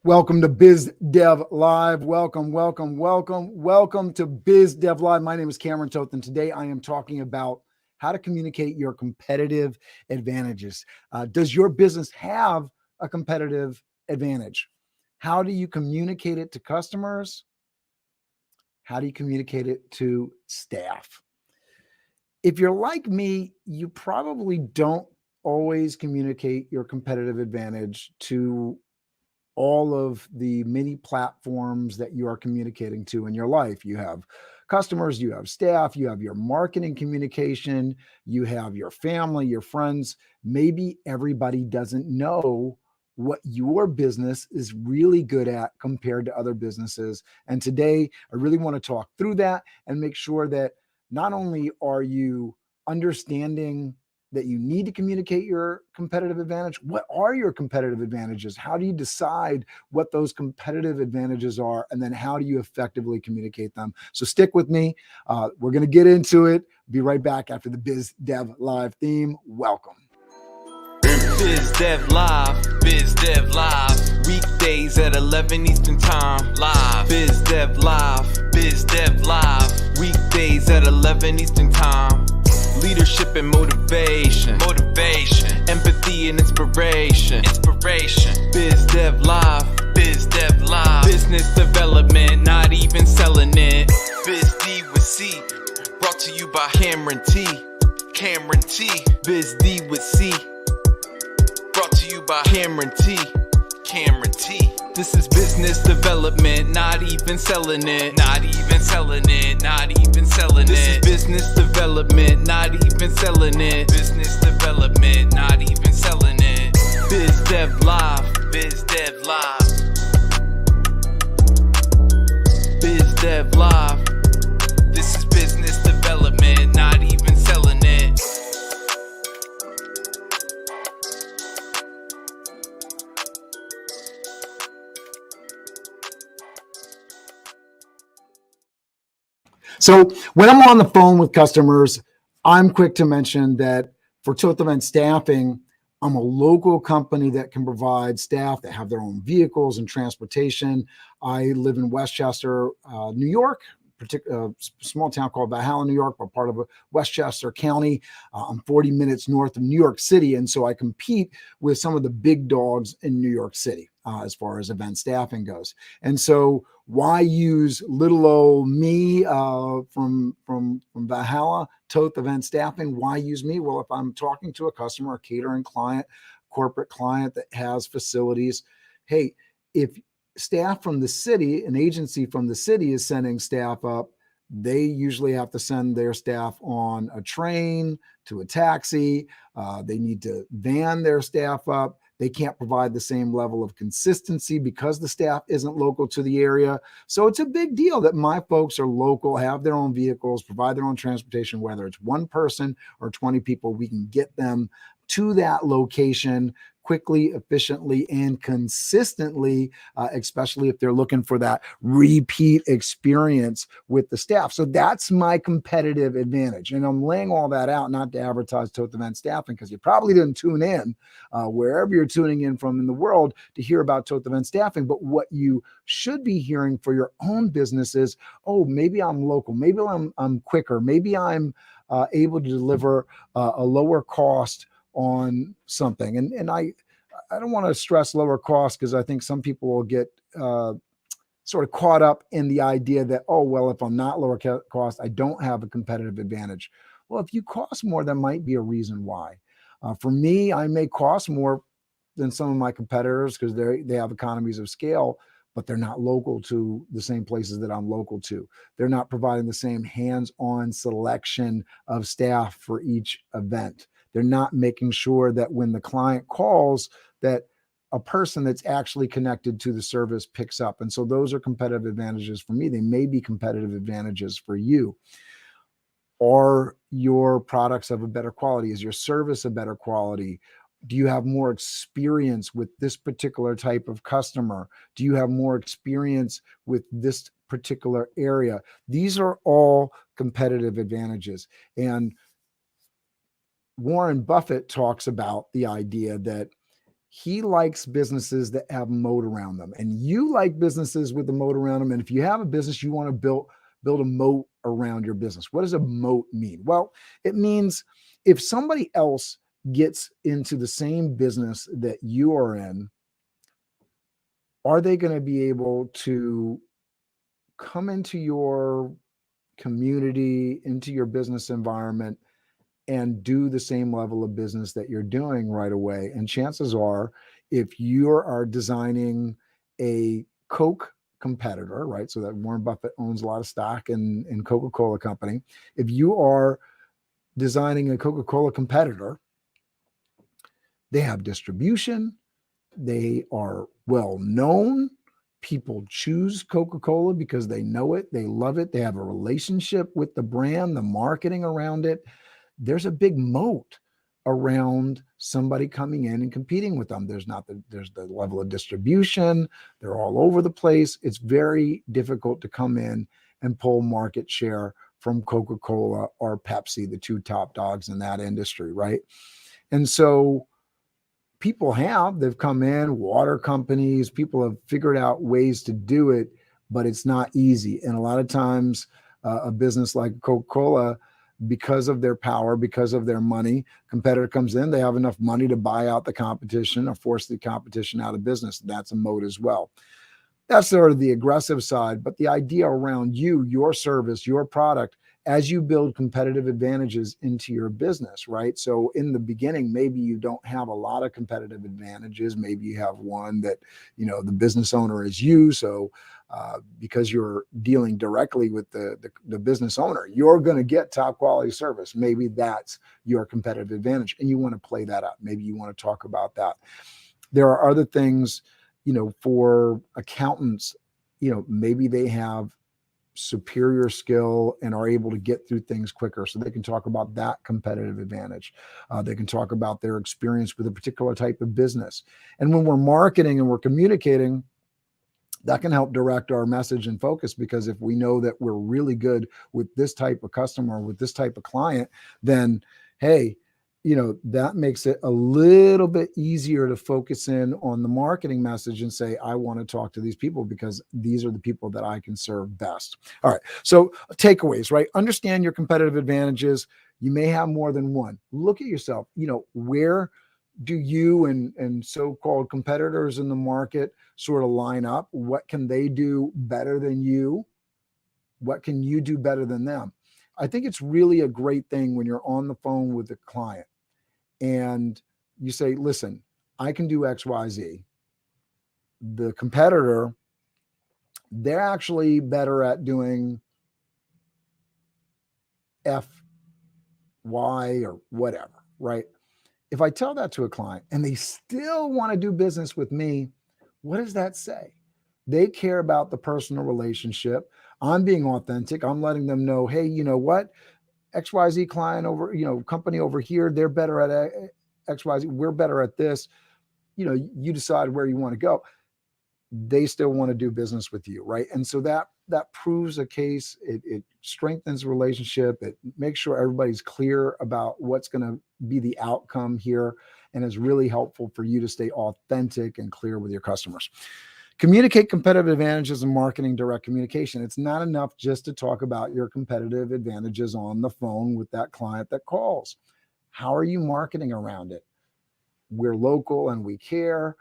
Welcome to Biz Dev Live. Welcome to Biz Dev Live. My name is Cameron Toth, and today I am talking about how to communicate your competitive advantages. Does your business have a competitive advantage? How do you communicate it to customers? How do you communicate it to staff? If you're like me, you probably don't always communicate your competitive advantage to all of the many platforms that you are communicating to in your life. You have customers, you have staff, you have your marketing communication, you have your family, your friends. Maybe everybody doesn't know what your business is really good at compared to other businesses. And today, I really want to talk through that and make sure that not only are you understanding that you need to communicate your competitive advantage. What are your competitive advantages? How do you decide what those competitive advantages are? And then how do you effectively communicate them? So stick with me. We're going to get into it. Be right back after the Biz Dev Live theme. Welcome. Biz Dev Live, Biz Dev Live. Weekdays at 11 Eastern Time, live. Biz Dev Live, Biz Dev Live. Weekdays at 11 Eastern Time. Leadership and motivation, empathy and inspiration, Biz Dev Live, Biz Dev Live. Business development, not even selling it. Biz D with C, brought to you by Cameron T. Biz D with C, brought to you by Cameron T. This is business development, not even selling it. This is business development, not even selling it. Biz Dev Live, Biz Dev Live. Biz Dev Live. This is business development, not even selling it. So when I'm on the phone with customers, I'm quick to mention that for Toth Event Staffing, I'm a local company that can provide staff that have their own vehicles and transportation. I live in Westchester, New York, a small town called Valhalla, New York, but part of Westchester County. I'm 40 minutes north of New York City, and so I compete with some of the big dogs in New York City as far as event staffing goes. And so why use little old me from Valhalla, Toth Event Staffing? Why use me? Well, if I'm talking to a customer, a catering client, corporate client that has facilities, hey, if staff from the city, an agency from the city is sending staff up, they usually have to send their staff on a train to a taxi. They need to van their staff up. They can't provide the same level of consistency because the staff isn't local to the area. So it's a big deal that my folks are local, have their own vehicles, provide their own transportation, whether it's one person or 20 people, we can get them to that location quickly, efficiently, and consistently, especially if they're looking for that repeat experience with the staff. So that's my competitive advantage. And I'm laying all that out not to advertise Toth Event Staffing, because you probably didn't tune in wherever you're tuning in from in the world to hear about Toth Event Staffing. But what you should be hearing for your own business is, oh, maybe I'm local, maybe I'm quicker, maybe I'm able to deliver a lower cost on something. And I don't want to stress lower cost, because I think some people will get sort of caught up in the idea that, oh, well, if I'm not lower cost, I don't have a competitive advantage. Well, if you cost more, there might be a reason why. For me, I may cost more than some of my competitors because they have economies of scale, but they're not local to the same places that I'm local to. They're not providing the same hands-on selection of staff for each event. They're not making sure that when the client calls, that a person that's actually connected to the service picks up. And so those are competitive advantages for me. They may be competitive advantages for you. Are your products of a better quality? Is your service a better quality? Do you have more experience with this particular type of customer? Do you have more experience with this particular area? These are all competitive advantages. And Warren Buffett talks about the idea that he likes businesses that have moat around them, and you like businesses with the moat around them. And if you have a business, you want to build a moat around your business. What does a moat mean? Well, it means if somebody else gets into the same business that you are in, are they going to be able to come into your community, into your business environment, and do the same level of business that you're doing right away? And chances are, if you are designing a Coke competitor, right? So that Warren Buffett owns a lot of stock in Coca-Cola company. If you are designing a Coca-Cola competitor, they have distribution, they are well known. People choose Coca-Cola because they know it, they love it, they have a relationship with the brand, the marketing around it. There's a big moat around somebody coming in and competing with them. There's the level of distribution. They're all over the place. It's very difficult to come in and pull market share from Coca-Cola or Pepsi, the two top dogs in that industry, right? And so they've come in, water companies, people have figured out ways to do it, but it's not easy. And a lot of times a business like Coca-Cola, because of their power, because of their money, competitor comes in, they have enough money to buy out the competition or force the competition out of business. That's a moat as well. That's sort of the aggressive side, but the idea around your service, your product, as you build competitive advantages into your business, right? So in the beginning, maybe you don't have a lot of competitive advantages. Maybe you have one that, the business owner is you. So because you're dealing directly with the business owner, you're going to get top quality service. Maybe that's your competitive advantage, and you want to play that up. Maybe you want to talk about that. There are other things, for accountants, maybe they have superior skill and are able to get through things quicker. So they can talk about that competitive advantage. They can talk about their experience with a particular type of business. And when we're marketing and we're communicating, that can help direct our message and focus, because if we know that we're really good with this type of customer, with this type of client, then, hey, that makes it a little bit easier to focus in on the marketing message and say, I want to talk to these people because these are the people that I can serve best. All right. So takeaways, right? Understand your competitive advantages. You may have more than one. Look at yourself. Where do you and so-called competitors in the market sort of line up? What can they do better than you? What can you do better than them? I think it's really a great thing when you're on the phone with a client and you say, listen, I can do X, Y, Z. The competitor, they're actually better at doing F, Y, or whatever, right? If I tell that to a client and they still want to do business with me, what does that say? They care about the personal relationship. I'm being authentic. I'm letting them know, hey, you know what? XYZ client over, company over here, they're better at XYZ. We're better at this. You decide where you want to go. They still want to do business with you, right? And so that proves a case. It strengthens the relationship. It makes sure everybody's clear about what's going to be the outcome here, and is really helpful for you to stay authentic and clear with your customers. Communicate competitive advantages in marketing, direct communication. It's not enough just to talk about your competitive advantages on the phone with that client that calls. How are you marketing around it? We're local and we care.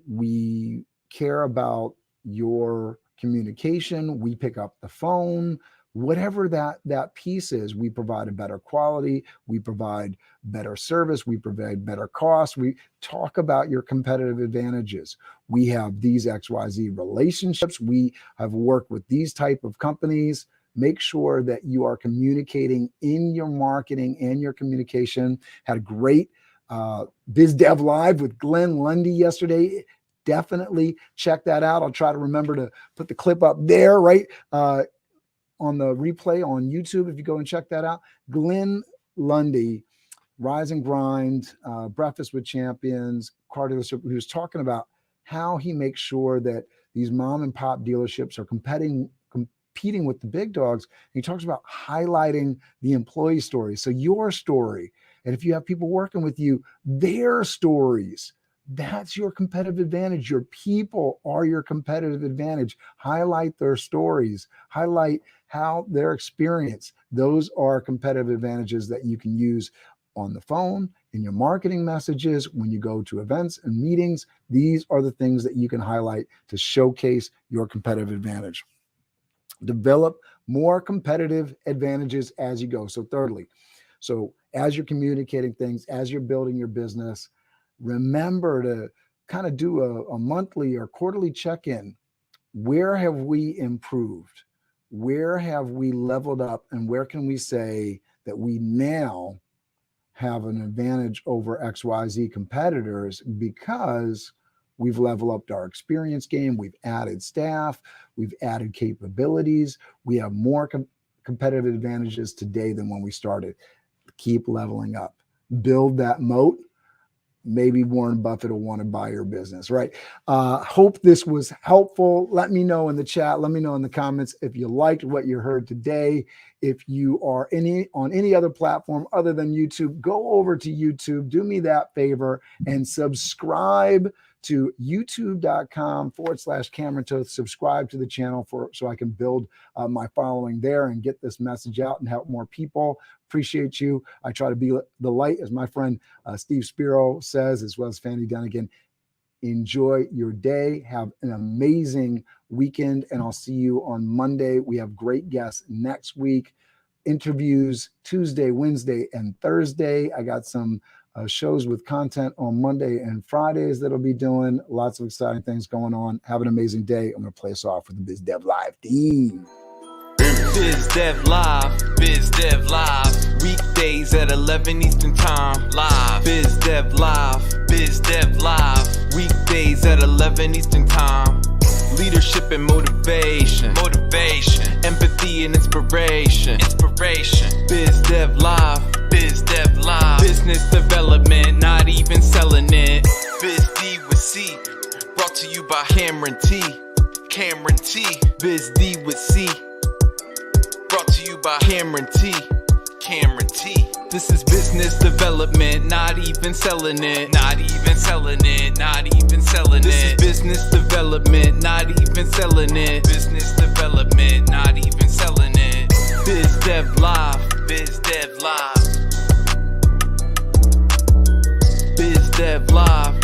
We care about your communication. We pick up the phone. Whatever that piece is, we provide a better quality, we provide better service, we provide better cost. We talk about your competitive advantages. We have these XYZ relationships. We have worked with these type of companies. Make sure that you are communicating in your marketing and your communication. Had a great Biz Dev Live with Glenn Lundy yesterday. Definitely check that out. I'll try to remember to put the clip up there, right? On the replay on YouTube, if you go and check that out. Glenn Lundy, Rise and Grind, Breakfast with Champions, car dealership. He was talking about how he makes sure that these mom and pop dealerships are competing with the big dogs. And he talks about highlighting the employee story. So your story, and if you have people working with you, their stories, That's your competitive advantage. Your people are your competitive advantage. Highlight their stories, highlight how their experience. Those are competitive advantages that you can use on the phone, in your marketing messages, when you go to events and meetings. These are the things that you can highlight to showcase your competitive advantage. Develop more competitive advantages as you go. So thirdly, so as you're communicating things, as you're building your business, remember to kind of do a monthly or quarterly check-in. Where have we improved? Where have we leveled up? And where can we say that we now have an advantage over XYZ competitors because we've leveled up our experience game, we've added staff, we've added capabilities, we have more competitive advantages today than when we started. Keep leveling up. Build that moat. Maybe Warren Buffett will want to buy your business, right? Hope this was helpful. Let me know in the chat. Let me know in the comments if you liked what you heard today. If you are on any other platform other than YouTube, go over to YouTube. Do me that favor and subscribe to youtube.com/Cameron Toth. Subscribe to the channel so I can build my following there and get this message out and help more people. Appreciate you. I try to be the light, as my friend Steve Spiro says, as well as Fanny Dunnigan. Enjoy your day. Have an amazing weekend, and I'll see you on Monday. We have great guests next week. Interviews Tuesday, Wednesday, and Thursday. I got some shows with content on Monday and Fridays that I'll be doing. Lots of exciting things going on. Have an amazing day. I'm going to play us off with the Biz Dev Live theme. Biz Dev Live, Biz Dev Live. Weekdays at 11 Eastern Time, live. Biz Dev Live, Biz Dev Live. Weekdays at 11 Eastern Time. Leadership and motivation, empathy and inspiration, Biz Dev Live, Biz Dev Live. Business development, not even selling it. Biz D with C, brought to you by Cameron T. Biz D with C, brought to you by Cameron T. This is business development, not even selling it. This is business development, not even selling it. Biz Dev Live, Biz Dev Live.